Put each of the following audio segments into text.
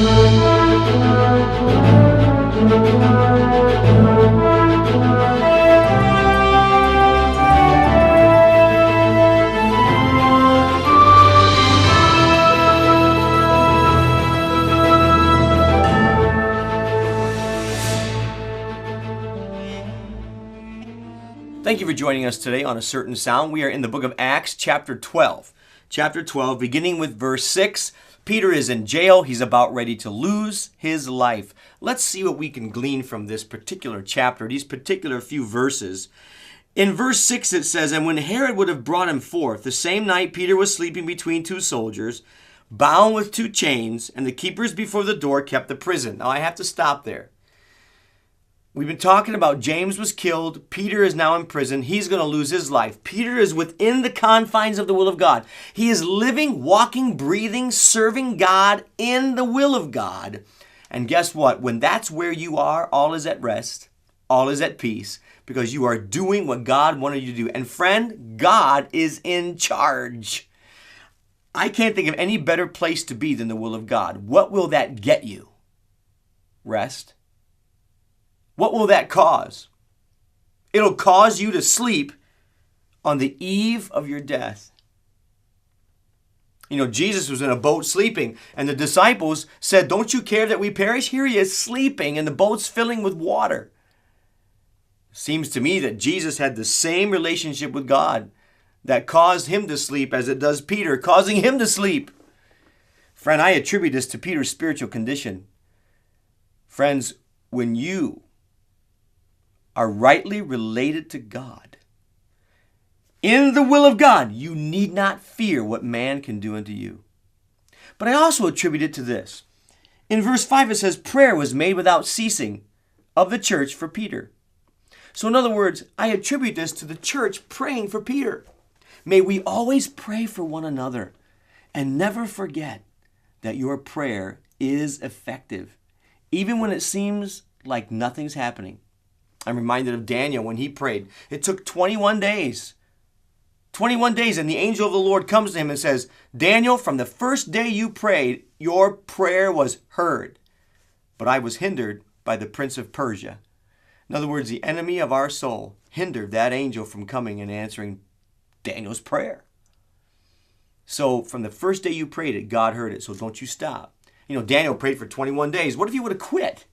Thank you for joining us today on A Certain Sound. We are in the book of Acts, chapter 12. Chapter 12, beginning with verse 6. Peter is in jail. He's about ready to lose his life. Let's see what we can glean from this particular chapter, these particular few verses. In verse 6 it says, "And when Herod would have brought him forth, the same night Peter was sleeping between two soldiers, bound with two chains, and the keepers before the door kept the prison." Now I have to stop there. We've been talking about James was killed. Peter is now in prison. He's going to lose his life. Peter is within the confines of the will of God. He is living, walking, breathing, serving God in the will of God. And guess what? When that's where you are, all is at rest. All is at peace because you are doing what God wanted you to do. And friend, God is in charge. I can't think of any better place to be than the will of God. What will that get you? Rest. What will that cause? It'll cause you to sleep on the eve of your death. You know, Jesus was in a boat sleeping, and the disciples said, "Don't you care that we perish?" Here he is sleeping, and the boat's filling with water. Seems to me that Jesus had the same relationship with God that caused him to sleep as it does Peter, causing him to sleep. Friend, I attribute this to Peter's spiritual condition. Friends, when you are rightly related to God, in the will of God, you need not fear what man can do unto you. But I also attribute it to this. In verse 5 it says, "Prayer was made without ceasing of the church for Peter." So in other words, I attribute this to the church praying for Peter. May we always pray for one another and never forget that your prayer is effective, even when it seems like nothing's happening. I'm reminded of Daniel when he prayed. It took 21 days. 21 days, and the angel of the Lord comes to him and says, "Daniel, from the first day you prayed, your prayer was heard. But I was hindered by the prince of Persia." In other words, the enemy of our soul hindered that angel from coming and answering Daniel's prayer. So from the first day you prayed it, God heard it. So don't you stop. You know, Daniel prayed for 21 days. What if he would have quit?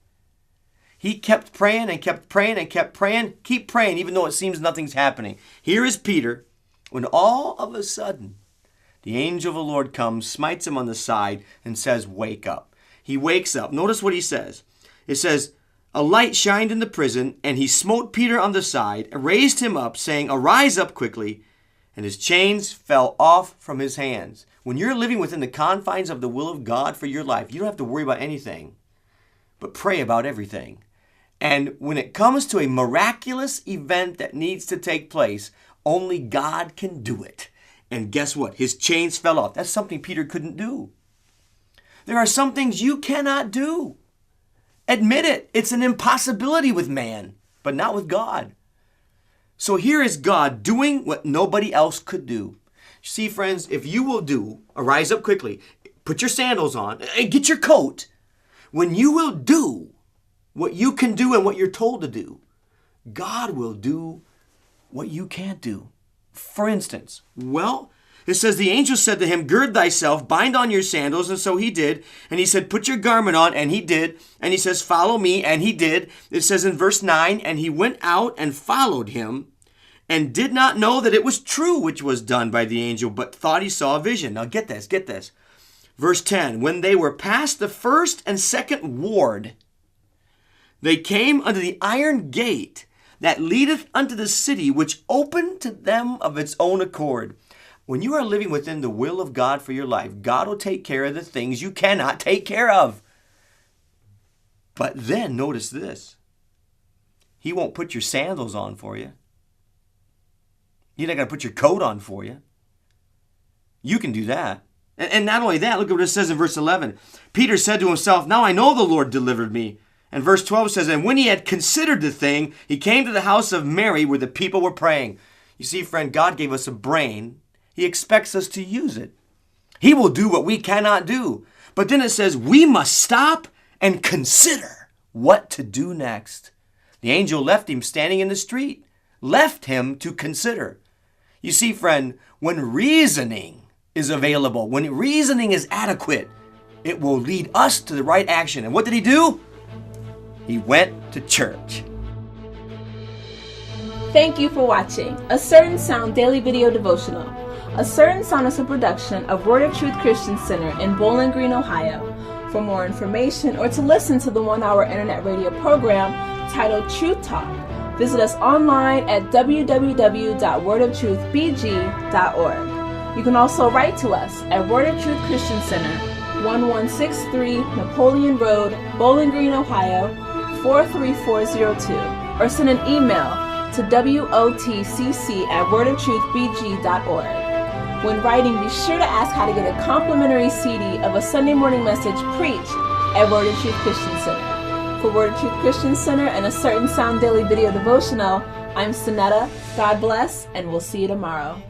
He kept praying and kept praying and kept praying. Keep praying even though it seems nothing's happening. Here is Peter when all of a sudden the angel of the Lord comes, smites him on the side and says, "Wake up." He wakes up. Notice what he says. It says, "A light shined in the prison, and he smote Peter on the side and raised him up, saying, 'Arise up quickly.' And his chains fell off from his hands." When you're living within the confines of the will of God for your life, you don't have to worry about anything, but pray about everything. And when it comes to a miraculous event that needs to take place, only God can do it. And guess what? His chains fell off. That's something Peter couldn't do. There are some things you cannot do. Admit it. It's an impossibility with man, but not with God. So here is God doing what nobody else could do. See, friends, if you will do, arise up quickly, put your sandals on, and get your coat, when you will do what you can do and what you're told to do, God will do what you can't do. For instance, it says the angel said to him, "Gird thyself, bind on your sandals." And so he did. And he said, "Put your garment on." And he did. And he says, "Follow me." And he did. It says in verse 9, "And he went out and followed him and did not know that it was true which was done by the angel, but thought he saw a vision." Now get this. Verse 10, "When they were past the first and second ward, they came unto the iron gate that leadeth unto the city, which opened to them of its own accord." When you are living within the will of God for your life, God will take care of the things you cannot take care of. But then notice this. He won't put your sandals on for you. He's not going to put your coat on for you. You can do that. And not only that, look at what it says in verse 11. Peter said to himself, "Now I know the Lord delivered me." And verse 12 says, "And when he had considered the thing, he came to the house of Mary where the people were praying." You see, friend, God gave us a brain. He expects us to use it. He will do what we cannot do. But then it says we must stop and consider what to do next. The angel left him standing in the street, left him to consider. You see, friend, when reasoning is available, when reasoning is adequate, it will lead us to the right action. And what did he do? He went to church. Thank you for watching A Certain Sound Daily Video Devotional. A Certain Sound is a production of Word of Truth Christian Center in Bowling Green, Ohio. For more information or to listen to the 1-hour internet radio program titled Truth Talk, visit us online at www.wordoftruthbg.org. You can also write to us at Word of Truth Christian Center, 1163 Napoleon Road, Bowling Green, Ohio, 43402, or send an email to wotcc@wordoftruthbg.org. When writing, be sure to ask how to get a complimentary CD of a Sunday morning message preached at Word of Truth Christian Center. For Word of Truth Christian Center and A Certain Sound Daily Video Devotional, I'm Sonetta. God bless, and we'll see you tomorrow.